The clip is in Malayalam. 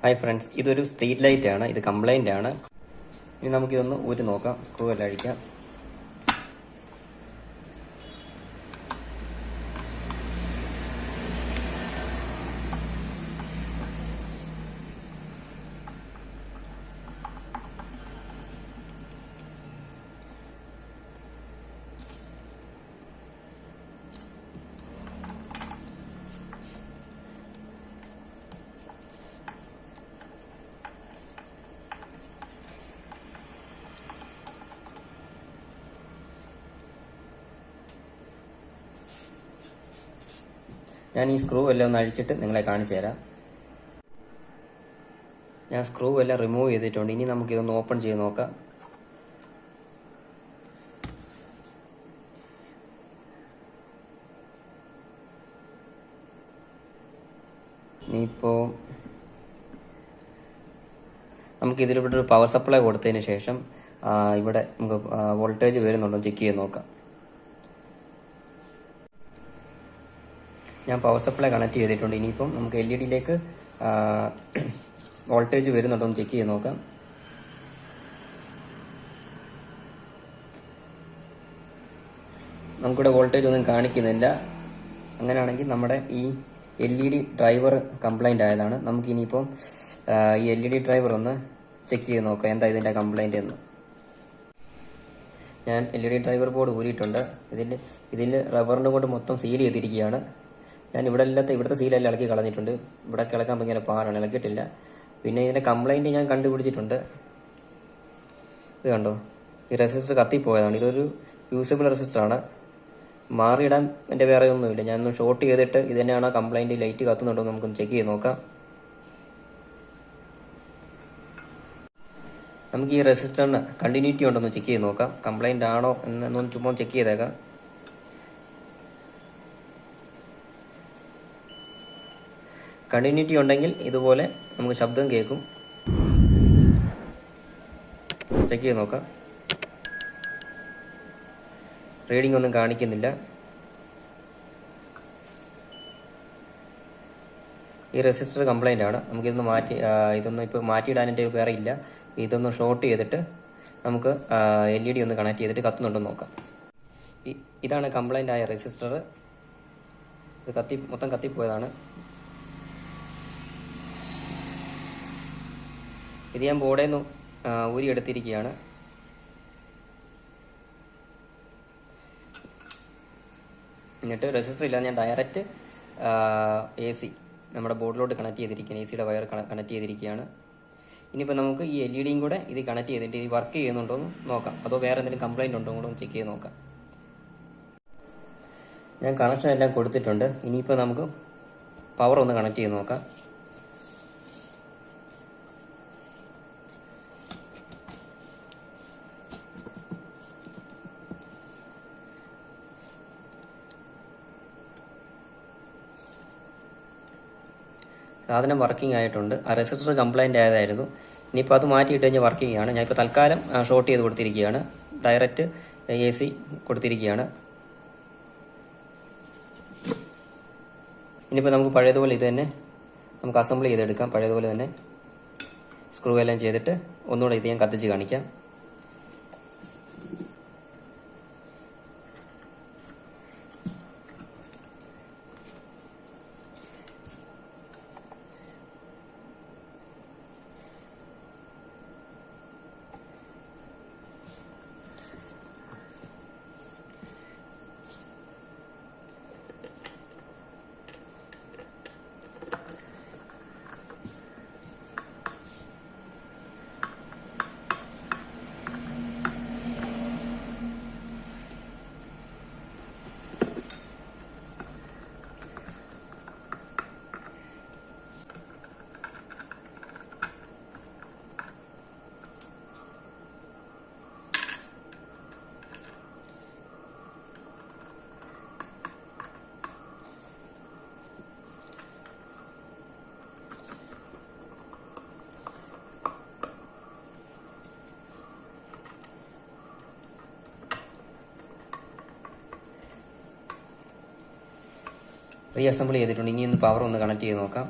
ഹായ് ഫ്രണ്ട്സ്, ഇതൊരു സ്ട്രീറ്റ് ലൈറ്റ് ആണ്. ഇത് കംപ്ലൈന്റ് ആണ്. ഇനി നമുക്കിതൊന്ന് ഊരി നോക്കാം. സ്ക്രൂ എല്ലാം അഴിക്കാം. ഞാൻ ഈ സ്ക്രൂ എല്ലാം ഒന്ന് അഴിച്ചിട്ട് നിങ്ങളെ കാണിച്ചു തരാം. ഞാൻ സ്ക്രൂ എല്ലാം റിമൂവ് ചെയ്തിട്ടുണ്ട്. ഇനി നമുക്കിതൊന്ന് ഓപ്പൺ ചെയ്ത് നോക്കാം. ഇനിയിപ്പോൾ നമുക്ക് ഇതിലിവിടെ ഒരു പവർ സപ്ലൈ കൊടുത്തതിന് ശേഷം ഇവിടെ നമുക്ക് വോൾട്ടേജ് വരുന്നുണ്ടോ ചെക്ക് ചെയ്ത് നോക്കാം. ഞാൻ പവർ സപ്ലൈ കണക്ട് ചെയ്തിട്ടുണ്ട്. ഇനിയിപ്പം നമുക്ക് LED-യിലേക്ക് വോൾട്ടേജ് വരുന്നുണ്ടോ എന്ന് ചെക്ക് ചെയ്ത് നോക്കാം. നമുക്കിവിടെ വോൾട്ടേജ് ഒന്നും കാണിക്കുന്നില്ല. അങ്ങനെയാണെങ്കിൽ നമ്മുടെ ഈ LED ഡ്രൈവർ കംപ്ലൈൻ്റ് ആയതാണ്. നമുക്കിനിയിപ്പം ഈ LED ഡ്രൈവർ ഒന്ന് ചെക്ക് ചെയ്ത് നോക്കാം എന്താ ഇതിൻ്റെ കംപ്ലൈൻ്റ് എന്ന്. ഞാൻ LED ഡ്രൈവർ ബോർഡ് ഊരിയിട്ടുണ്ട്. ഇതിൽ റബ്ബറിനെ കൊണ്ട് മൊത്തം സീൽ ചെയ്തിരിക്കുകയാണ്. ഞാൻ ഇവിടുത്തെ സീലെല്ലാം ഇളക്കി കളഞ്ഞിട്ടുണ്ട്. ഇവിടെ ഇളക്കാൻ ഭയങ്കര പാടാണ്, ഇളക്കിയിട്ടില്ല. പിന്നെ ഇതിൻ്റെ കംപ്ലൈൻറ്റ് ഞാൻ കണ്ടുപിടിച്ചിട്ടുണ്ട്. ഇത് കണ്ടോ, ഈ റെസിസ്റ്റർ കത്തിപ്പോയതാണ്. ഇതൊരു യൂസബിൾ റെസിസ്റ്ററാണ്. മാറിയിടാൻ എൻ്റെ വേറെ ഒന്നുമില്ല. ഞാനൊന്ന് ഷോർട്ട് ചെയ്തിട്ട് ഇത് തന്നെയാണോ കംപ്ലൈൻറ്റ്, ലൈറ്റ് കത്തുന്നുണ്ടോ എന്ന് നമുക്കൊന്ന് ചെക്ക് ചെയ്ത് നോക്കാം. നമുക്ക് ഈ റെസിസ്റ്ററിന് കണ്ടിന്യൂറ്റി ഉണ്ടോന്ന് ചെക്ക് ചെയ്ത് നോക്കാം. കംപ്ലൈൻറ്റ് ആണോ എന്നൊന്ന് ചുമ്മാ ചെക്ക് ചെയ്തേക്കാം. കണ്ടിന്യൂറ്റി ഉണ്ടെങ്കിൽ ഇതുപോലെ നമുക്ക് ശബ്ദം കേൾക്കും. ചെക്ക് ചെയ്ത് നോക്കാം. റീഡിംഗ് ഒന്നും കാണിക്കുന്നില്ല. ഈ റെസിസ്റ്റർ കംപ്ലൈൻ്റ് ആണ്. നമുക്കിതൊന്ന് ഇതൊന്നും ഇപ്പോൾ മാറ്റിയിടാൻ എൻ്റെ വേറെ ഇല്ല. ഇതൊന്ന് ഷോർട്ട് ചെയ്തിട്ട് നമുക്ക് LED ഒന്ന് കണക്ട് ചെയ്തിട്ട് കത്തുന്നുണ്ടെന്ന് നോക്കാം. ഇതാണ് കംപ്ലൈൻ്റ് ആയ റെസിസ്റ്റർ. ഇത് മൊത്തം കത്തിപ്പോയതാണ്. ഇത് ഞാൻ ബോർഡിൽ നിന്ന് ഊരിയെടുത്തിരിക്കുകയാണ്. എന്നിട്ട് റെസിസ്റ്റർ ഇല്ല, ഞാൻ ഡയറക്റ്റ് AC നമ്മുടെ ബോർഡിലോട്ട് കണക്ട് ചെയ്തിരിക്കുകയാണ്. AC-യുടെ വയർ കണക്ട് ചെയ്തിരിക്കുകയാണ്. ഇനിയിപ്പോൾ നമുക്ക് ഈ LED-യും കൂടെ ഇത് കണക്ട് ചെയ്തിട്ട് ഇത് വർക്ക് ചെയ്യുന്നുണ്ടോ എന്ന് നോക്കാം. അതോ വേറെ എന്തെങ്കിലും കംപ്ലൈൻറ്റ് ഉണ്ടോ കൂടെ ഒന്ന് ചെക്ക് ചെയ്ത് നോക്കാം. ഞാൻ കണക്ഷൻ എല്ലാം കൊടുത്തിട്ടുണ്ട്. ഇനിയിപ്പോൾ നമുക്ക് പവർ ഒന്ന് കണക്ട് ചെയ്ത് നോക്കാം. സാധനം വർക്കിംഗ് ആയിട്ടുണ്ട്. ആ റെസിസ്റ്റർ കംപ്ലൈൻ്റ് ആയതായിരുന്നു. ഇനിയിപ്പോൾ അത് മാറ്റിയിട്ട് കഴിഞ്ഞാൽ വർക്കിംഗ് ആണ്. ഞാനിപ്പോൾ തൽക്കാലം ഷോർട്ട് ചെയ്ത് കൊടുത്തിരിക്കുകയാണ്. ഡയറക്റ്റ് AC കൊടുത്തിരിക്കുകയാണ്. ഇനിയിപ്പോൾ നമുക്ക് പഴയതുപോലെ ഇത് തന്നെ നമുക്ക് അസംബിൾ ചെയ്തെടുക്കാം. പഴയതുപോലെ തന്നെ സ്ക്രൂ എല്ലാം ചെയ്തിട്ട് ഒന്നുകൂടെ ഇത് ഞാൻ കത്തിച്ച് കാണിക്കാം. റീഅസംബിൾ ചെയ്തിട്ടുണ്ട്. ഇനി ഒന്ന് പവർ ഒന്ന് കണക്ട് ചെയ്ത് നോക്കാം.